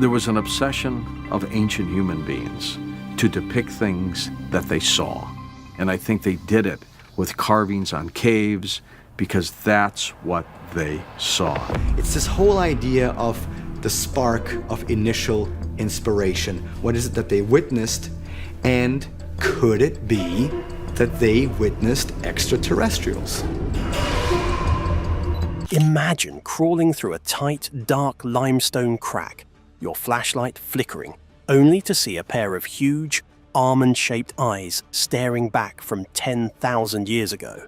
There was an obsession of ancient human beings to depict things that they saw. And I think they did it with carvings on caves because that's what they saw. It's this whole idea of the spark of initial inspiration. What is it that they witnessed? And could it be that they witnessed extraterrestrials? Imagine crawling through a tight, dark limestone crack, your flashlight flickering, only to see a pair of huge, almond-shaped eyes staring back from 10,000 years ago.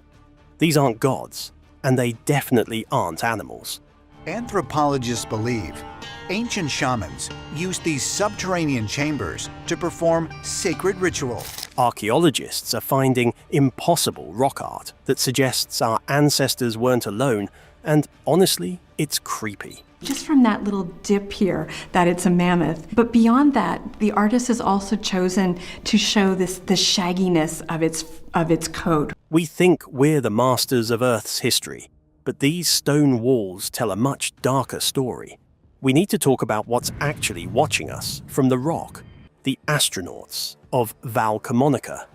These aren't gods, and they definitely aren't animals. Anthropologists believe ancient shamans used these subterranean chambers to perform sacred ritual. Archeologists are finding impossible rock art that suggests our ancestors weren't alone, and honestly, it's creepy. Just from that little dip here, that it's a mammoth. But beyond that, the artist has also chosen to show the shagginess of its coat. We think we're the masters of Earth's history, but these stone walls tell a much darker story. We need to talk about what's actually watching us from the rock, the astronauts of Valamonica.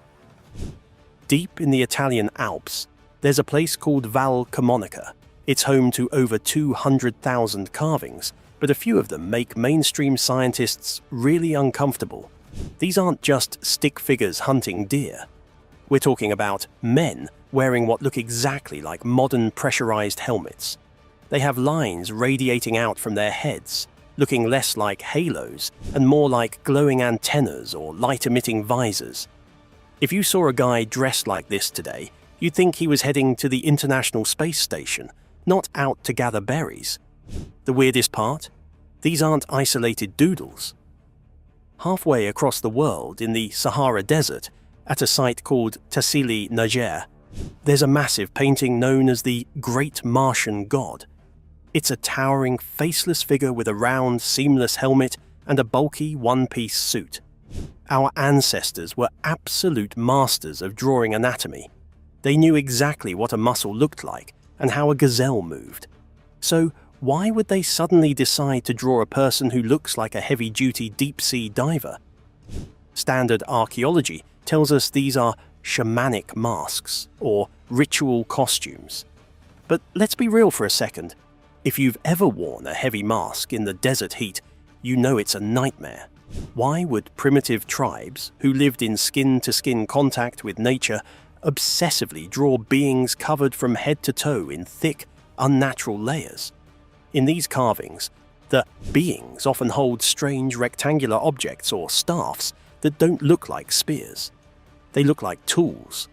Deep in the Italian Alps, there's a place called Valamonica. It's home to over 200,000 carvings, but a few of them make mainstream scientists really uncomfortable. These aren't just stick figures hunting deer. We're talking about men wearing what look exactly like modern pressurized helmets. They have lines radiating out from their heads, looking less like halos and more like glowing antennas or light-emitting visors. If you saw a guy dressed like this today, you'd think he was heading to the International Space Station, not out to gather berries. The weirdest part? These aren't isolated doodles. Halfway across the world in the Sahara Desert, at a site called Tassili Niger, there's a massive painting known as the Great Martian God. It's a towering, faceless figure with a round, seamless helmet and a bulky one-piece suit. Our ancestors were absolute masters of drawing anatomy. They knew exactly what a muscle looked like and how a gazelle moved. So why would they suddenly decide to draw a person who looks like a heavy-duty deep-sea diver? Standard archaeology tells us these are shamanic masks or ritual costumes. But let's be real for a second. If you've ever worn a heavy mask in the desert heat, you know it's a nightmare. Why would primitive tribes who lived in skin-to-skin contact with nature obsessively draw beings covered from head to toe in thick, unnatural layers? In these carvings, the beings often hold strange rectangular objects or staffs that don't look like spears. They look like tools.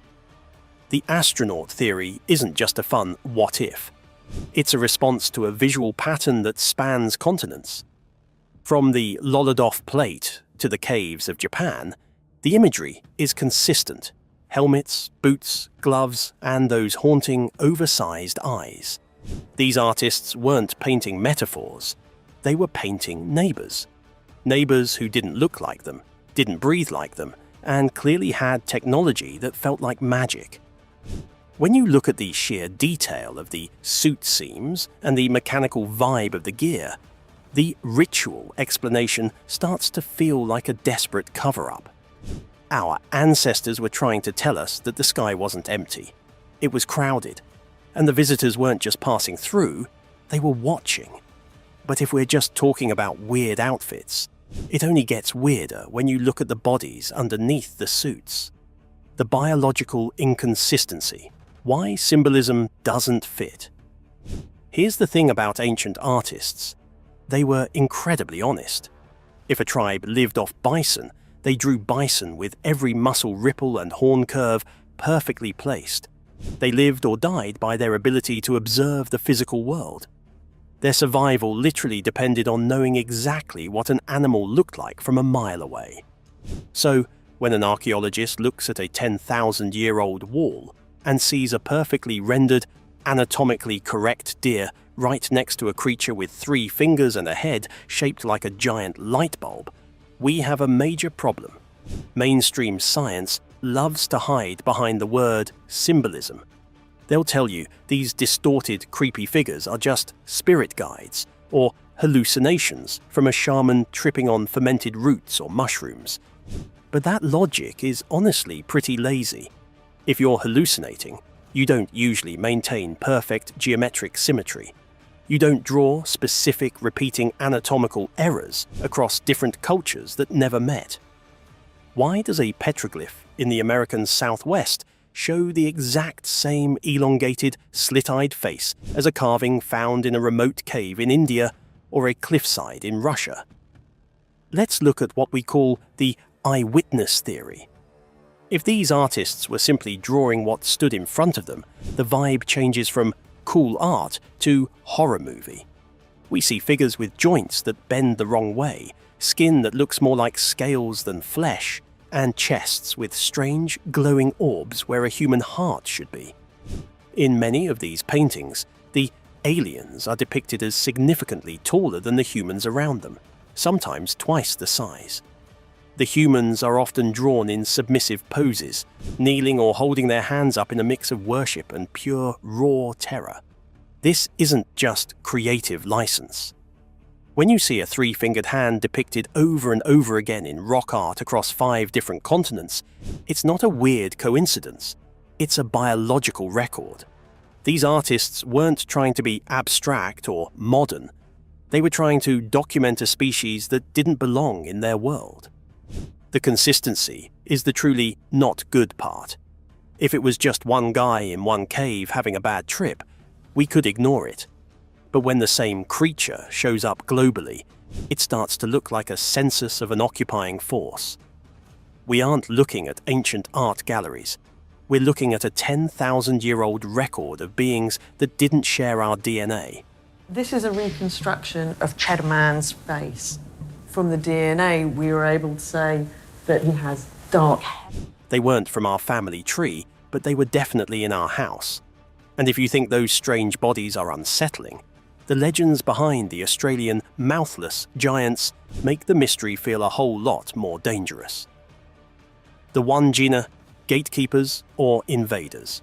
The astronaut theory isn't just a fun what if. It's a response to a visual pattern that spans continents. From the Lolodov Plate to the caves of Japan, the imagery is consistent. Helmets, boots, gloves, and those haunting, oversized eyes. These artists weren't painting metaphors. They were painting neighbors. Neighbors who didn't look like them, didn't breathe like them, and clearly had technology that felt like magic. When you look at the sheer detail of the suit seams and the mechanical vibe of the gear, the ritual explanation starts to feel like a desperate cover-up. Our ancestors were trying to tell us that the sky wasn't empty. It was crowded, and the visitors weren't just passing through, they were watching. But if we're just talking about weird outfits, it only gets weirder when you look at the bodies underneath the suits. The biological inconsistency. Why symbolism doesn't fit. Here's the thing about ancient artists. They were incredibly honest. If a tribe lived off bison, they drew bison with every muscle ripple and horn curve perfectly placed. They lived or died by their ability to observe the physical world. Their survival literally depended on knowing exactly what an animal looked like from a mile away. So, when an archaeologist looks at a 10,000-year-old wall and sees a perfectly rendered, anatomically correct deer right next to a creature with 3 fingers and a head shaped like a giant light bulb, we have a major problem. Mainstream science loves to hide behind the word symbolism. They'll tell you these distorted, creepy figures are just spirit guides or hallucinations from a shaman tripping on fermented roots or mushrooms. But that logic is honestly pretty lazy. If you're hallucinating, you don't usually maintain perfect geometric symmetry. You don't draw specific repeating anatomical errors across different cultures that never met. Why does a petroglyph in the American Southwest show the exact same elongated, slit-eyed face as a carving found in a remote cave in India or a cliffside in Russia? Let's look at what we call the eyewitness theory. If these artists were simply drawing what stood in front of them, the vibe changes from cool art to horror movie. We see figures with joints that bend the wrong way, skin that looks more like scales than flesh, and chests with strange glowing orbs where a human heart should be. In many of these paintings, the aliens are depicted as significantly taller than the humans around them, sometimes twice the size. The humans are often drawn in submissive poses, kneeling or holding their hands up in a mix of worship and pure, raw terror. This isn't just creative license. When you see a three-fingered hand depicted over and over again in rock art across 5 different continents, it's not a weird coincidence. It's a biological record. These artists weren't trying to be abstract or modern. They were trying to document a species that didn't belong in their world. The consistency is the truly not good part. If it was just one guy in one cave having a bad trip, we could ignore it. But when the same creature shows up globally, it starts to look like a census of an occupying force. We aren't looking at ancient art galleries. We're looking at a 10,000-year-old record of beings that didn't share our DNA. This is a reconstruction of Cheddar Man's face. From the DNA, we were able to say that he has dark hair. They weren't from our family tree, but they were definitely in our house. And if you think those strange bodies are unsettling, the legends behind the Australian mouthless giants make the mystery feel a whole lot more dangerous. The Wandjina, gatekeepers or invaders.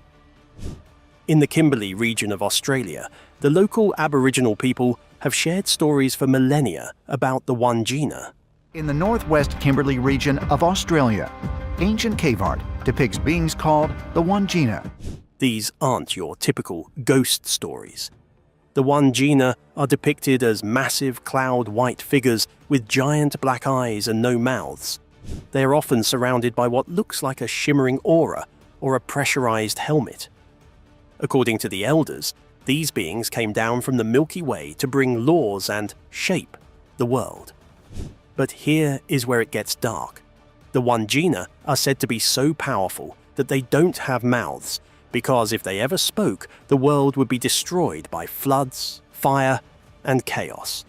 In the Kimberley region of Australia, the local Aboriginal people have shared stories for millennia about the Wandjina. In the northwest Kimberley region of Australia, ancient cave art depicts beings called the Wandjina. These aren't your typical ghost stories. The Wandjina are depicted as massive cloud-white figures with giant black eyes and no mouths. They are often surrounded by what looks like a shimmering aura or a pressurized helmet. According to the elders, these beings came down from the Milky Way to bring laws and shape the world. But here is where it gets dark. The Wandjina are said to be so powerful that they don't have mouths, because if they ever spoke, the world would be destroyed by floods, fire, and chaos.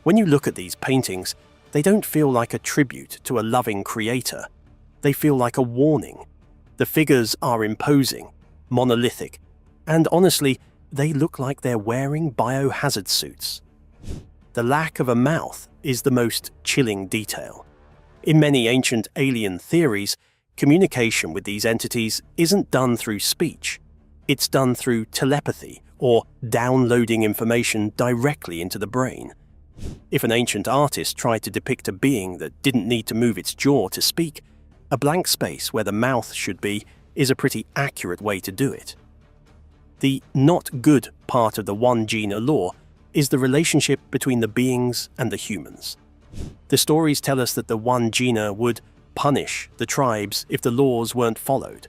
When you look at these paintings, they don't feel like a tribute to a loving creator. They feel like a warning. The figures are imposing, monolithic, and honestly, they look like they're wearing biohazard suits. The lack of a mouth is the most chilling detail. In many ancient alien theories, communication with these entities isn't done through speech. It's done through telepathy or downloading information directly into the brain. If an ancient artist tried to depict a being that didn't need to move its jaw to speak, a blank space where the mouth should be is a pretty accurate way to do it. The not good part of the Wandjina lore is the relationship between the beings and the humans. The stories tell us that the Wandjina would punish the tribes if the laws weren't followed.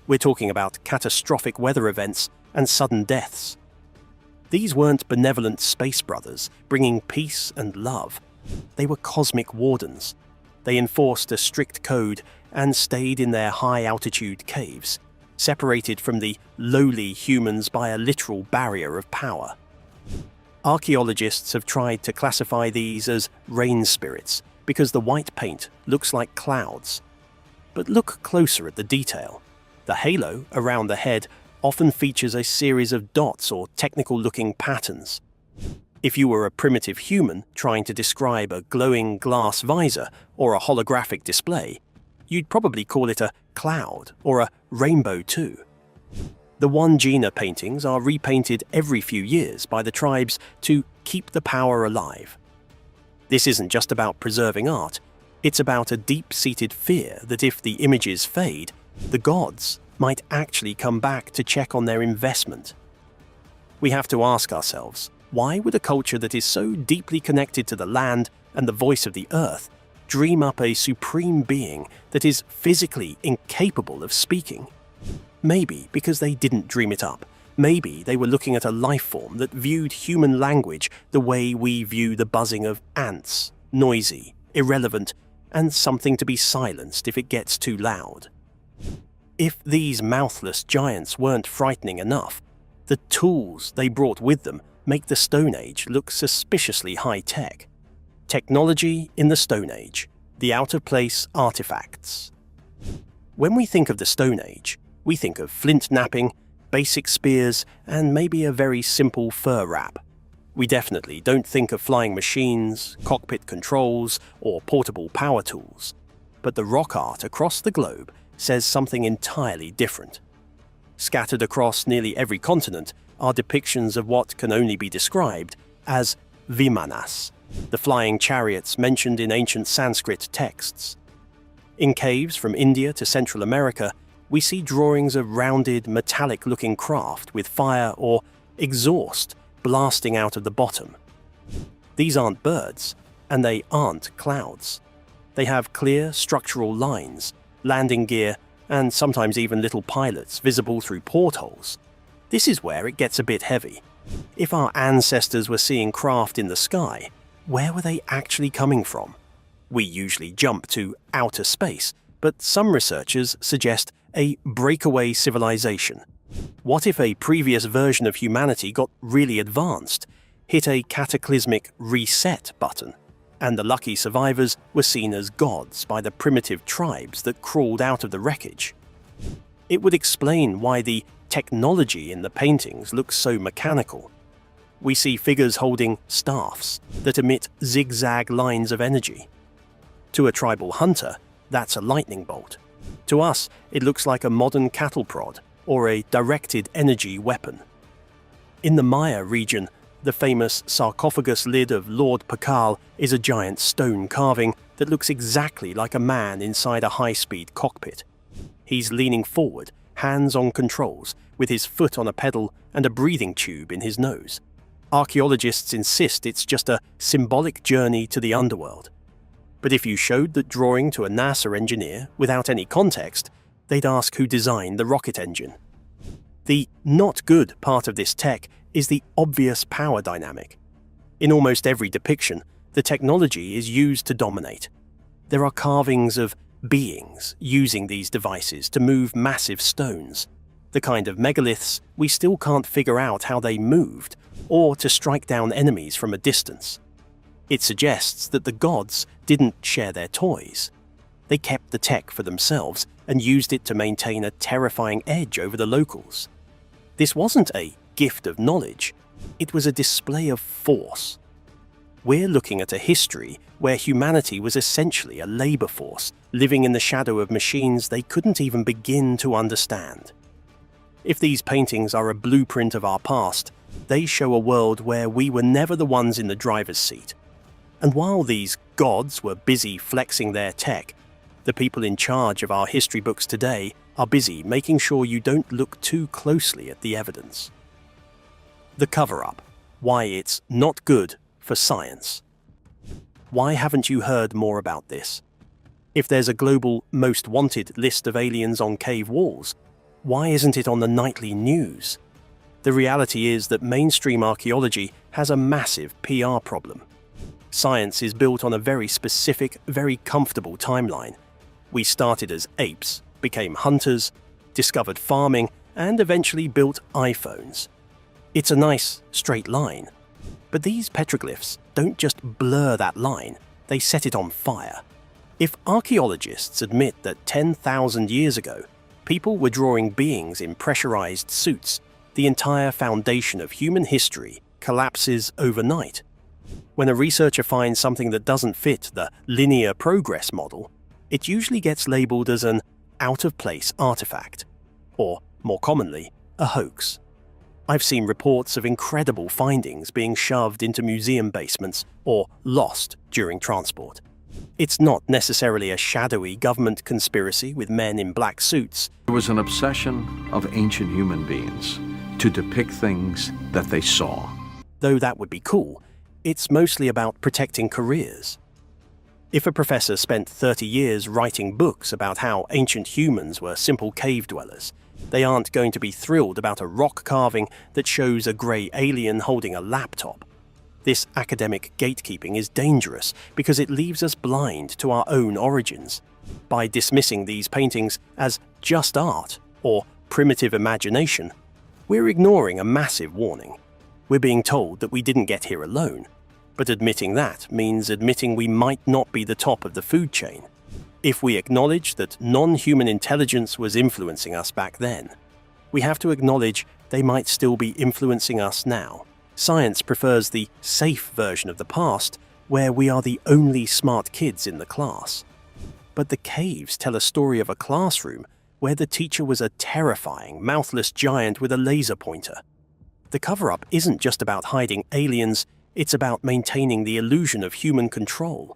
We're talking about catastrophic weather events and sudden deaths. These weren't benevolent space brothers bringing peace and love. They were cosmic wardens. They enforced a strict code and stayed in their high-altitude caves, separated from the lowly humans by a literal barrier of power. Archeologists have tried to classify these as rain spirits because the white paint looks like clouds. But look closer at the detail. The halo around the head often features a series of dots or technical-looking patterns. If you were a primitive human trying to describe a glowing glass visor or a holographic display, you'd probably call it a cloud or a rainbow too. The Wandjina paintings are repainted every few years by the tribes to keep the power alive. This isn't just about preserving art, it's about a deep-seated fear that if the images fade, the gods might actually come back to check on their investment. We have to ask ourselves, why would a culture that is so deeply connected to the land and the voice of the earth dream up a supreme being that is physically incapable of speaking? Maybe because they didn't dream it up. Maybe they were looking at a life form that viewed human language the way we view the buzzing of ants, noisy, irrelevant, and something to be silenced if it gets too loud. If these mouthless giants weren't frightening enough, the tools they brought with them make the Stone Age look suspiciously high-tech. Technology in the Stone Age, the out-of-place artifacts. When we think of the Stone Age, we think of flint knapping, basic spears, and maybe a very simple fur wrap. We definitely don't think of flying machines, cockpit controls, or portable power tools. But the rock art across the globe says something entirely different. Scattered across nearly every continent are depictions of what can only be described as vimanas, the flying chariots mentioned in ancient Sanskrit texts. In caves from India to Central America, we see drawings of rounded, metallic-looking craft with fire or exhaust blasting out of the bottom. These aren't birds, and they aren't clouds. They have clear structural lines, landing gear, and sometimes even little pilots visible through portholes. This is where it gets a bit heavy. If our ancestors were seeing craft in the sky, where were they actually coming from? We usually jump to outer space, but some researchers suggest a breakaway civilization. What if a previous version of humanity got really advanced, hit a cataclysmic reset button, and the lucky survivors were seen as gods by the primitive tribes that crawled out of the wreckage? It would explain why the technology in the paintings looks so mechanical. We see figures holding staffs that emit zigzag lines of energy. To a tribal hunter, that's a lightning bolt. To us, it looks like a modern cattle prod or a directed energy weapon. In the Maya region, the famous sarcophagus lid of Lord Pakal is a giant stone carving that looks exactly like a man inside a high-speed cockpit. He's leaning forward, hands on controls, with his foot on a pedal and a breathing tube in his nose. Archeologists insist it's just a symbolic journey to the underworld. But if you showed that drawing to a NASA engineer without any context, they'd ask who designed the rocket engine. The not good part of this tech is the obvious power dynamic. In almost every depiction, the technology is used to dominate. There are carvings of beings using these devices to move massive stones, the kind of megaliths we still can't figure out how they moved, or to strike down enemies from a distance. It suggests that the gods didn't share their toys. They kept the tech for themselves and used it to maintain a terrifying edge over the locals. This wasn't a gift of knowledge, it was a display of force. We're looking at a history where humanity was essentially a labor force, living in the shadow of machines they couldn't even begin to understand. If these paintings are a blueprint of our past, they show a world where we were never the ones in the driver's seat. And while these gods were busy flexing their tech, the people in charge of our history books today are busy making sure you don't look too closely at the evidence. The cover-up. Why it's not good for science. Why haven't you heard more about this? If there's a global most wanted list of aliens on cave walls, why isn't it on the nightly news? The reality is that mainstream archaeology has a massive PR problem. Science is built on a very specific, very comfortable timeline. We started as apes, became hunters, discovered farming, and eventually built iPhones. It's a nice, straight line. But these petroglyphs don't just blur that line, they set it on fire. If archaeologists admit that 10,000 years ago, people were drawing beings in pressurized suits, the entire foundation of human history collapses overnight. When a researcher finds something that doesn't fit the linear progress model, it usually gets labeled as an out-of-place artifact, or, more commonly, a hoax. I've seen reports of incredible findings being shoved into museum basements or lost during transport. It's not necessarily a shadowy government conspiracy with men in black suits. It was an obsession of ancient human beings to depict things that they saw. Though that would be cool, it's mostly about protecting careers. If a professor spent 30 years writing books about how ancient humans were simple cave dwellers, they aren't going to be thrilled about a rock carving that shows a grey alien holding a laptop. This academic gatekeeping is dangerous because it leaves us blind to our own origins. By dismissing these paintings as just art or primitive imagination, we're ignoring a massive warning. We're being told that we didn't get here alone, but admitting that means admitting we might not be the top of the food chain. If we acknowledge that non-human intelligence was influencing us back then, we have to acknowledge they might still be influencing us now. Science prefers the safe version of the past, where we are the only smart kids in the class. But the caves tell a story of a classroom where the teacher was a terrifying, mouthless giant with a laser pointer. The cover-up isn't just about hiding aliens, it's about maintaining the illusion of human control.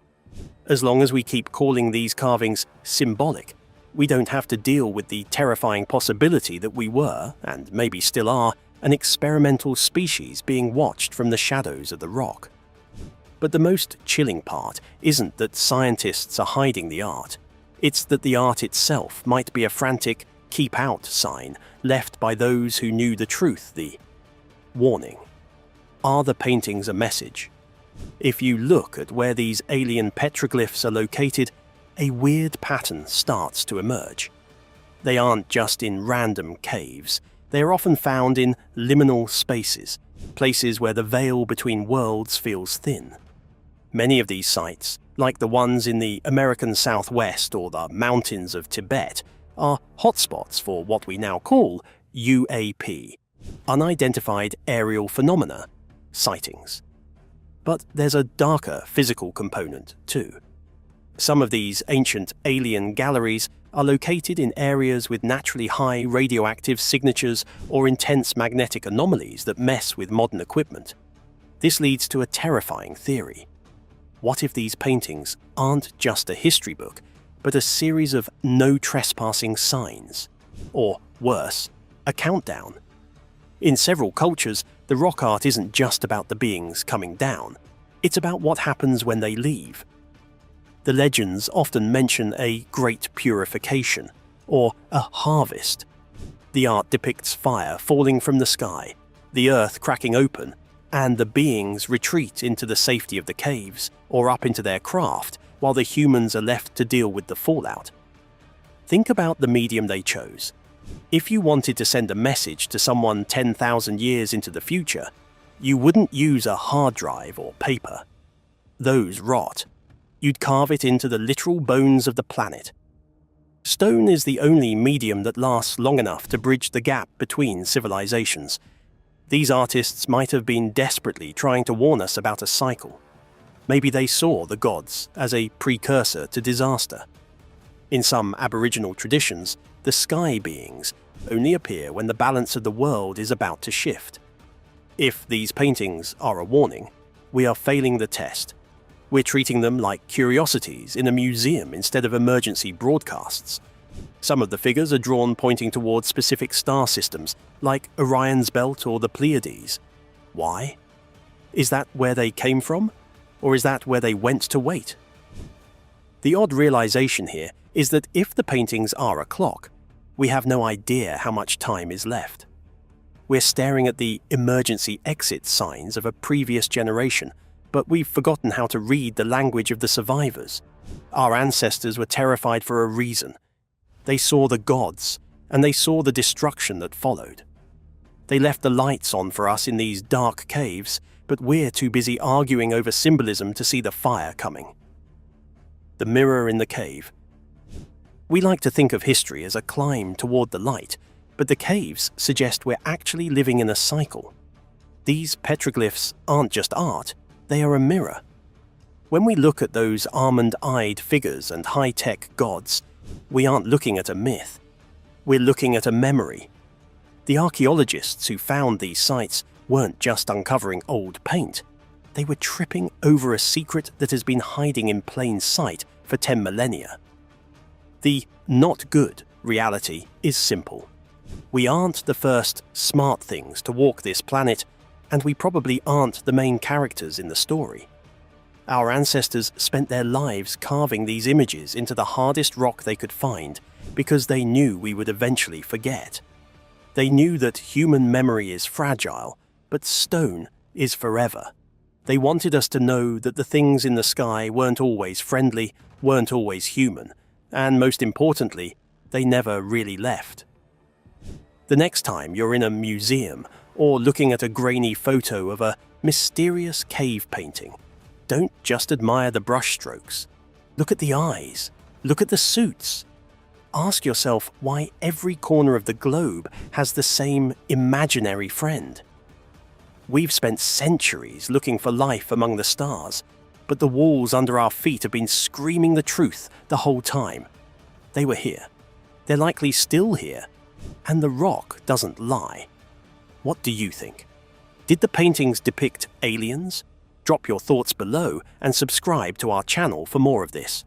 As long as we keep calling these carvings symbolic, we don't have to deal with the terrifying possibility that we were, and maybe still are, an experimental species being watched from the shadows of the rock. But the most chilling part isn't that scientists are hiding the art. It's that the art itself might be a frantic "keep out" sign left by those who knew the truth, the warning. Are the paintings a message? If you look at where these alien petroglyphs are located, a weird pattern starts to emerge. They aren't just in random caves. They are often found in liminal spaces, places where the veil between worlds feels thin. Many of these sites, like the ones in the American Southwest or the mountains of Tibet, are hotspots for what we now call UAP, unidentified aerial phenomena, sightings. But there's a darker physical component too. Some of these ancient alien galleries are located in areas with naturally high radioactive signatures or intense magnetic anomalies that mess with modern equipment. This leads to a terrifying theory. What if these paintings aren't just a history book, but a series of no trespassing signs? Or, worse, a countdown? In several cultures, the rock art isn't just about the beings coming down. It's about what happens when they leave. The legends often mention a great purification, or a harvest. The art depicts fire falling from the sky, the earth cracking open, and the beings retreat into the safety of the caves or up into their craft while the humans are left to deal with the fallout. Think about the medium they chose. If you wanted to send a message to someone 10,000 years into the future, you wouldn't use a hard drive or paper. Those rot. You'd carve it into the literal bones of the planet. Stone is the only medium that lasts long enough to bridge the gap between civilizations. These artists might have been desperately trying to warn us about a cycle. Maybe they saw the gods as a precursor to disaster. In some Aboriginal traditions, the sky beings only appear when the balance of the world is about to shift. If these paintings are a warning, we are failing the test. We're treating them like curiosities in a museum instead of emergency broadcasts. Some of the figures are drawn pointing towards specific star systems, like Orion's Belt or the Pleiades. Why? Is that where they came from? Or is that where they went to wait? The odd realization here is that if the paintings are a clock, we have no idea how much time is left. We're staring at the emergency exit signs of a previous generation, but we've forgotten how to read the language of the survivors. Our ancestors were terrified for a reason. They saw the gods, and they saw the destruction that followed. They left the lights on for us in these dark caves, but we're too busy arguing over symbolism to see the fire coming. The mirror in the cave. We like to think of history as a climb toward the light, but the caves suggest we're actually living in a cycle. These petroglyphs aren't just art, they are a mirror. When we look at those almond-eyed figures and high-tech gods, we aren't looking at a myth. We're looking at a memory. The archaeologists who found these sites weren't just uncovering old paint. They were tripping over a secret that has been hiding in plain sight for 10 millennia. The not good reality is simple. We aren't the first smart things to walk this planet, and we probably aren't the main characters in the story. Our ancestors spent their lives carving these images into the hardest rock they could find because they knew we would eventually forget. They knew that human memory is fragile, but stone is forever. They wanted us to know that the things in the sky weren't always friendly, weren't always human, and most importantly, they never really left. The next time you're in a museum or looking at a grainy photo of a mysterious cave painting, don't just admire the brushstrokes. Look at the eyes. Look at the suits. Ask yourself why every corner of the globe has the same imaginary friend. We've spent centuries looking for life among the stars, but the walls under our feet have been screaming the truth the whole time. They were here. They're likely still here. And the rock doesn't lie. What do you think? Did the paintings depict aliens? Drop your thoughts below and subscribe to our channel for more of this.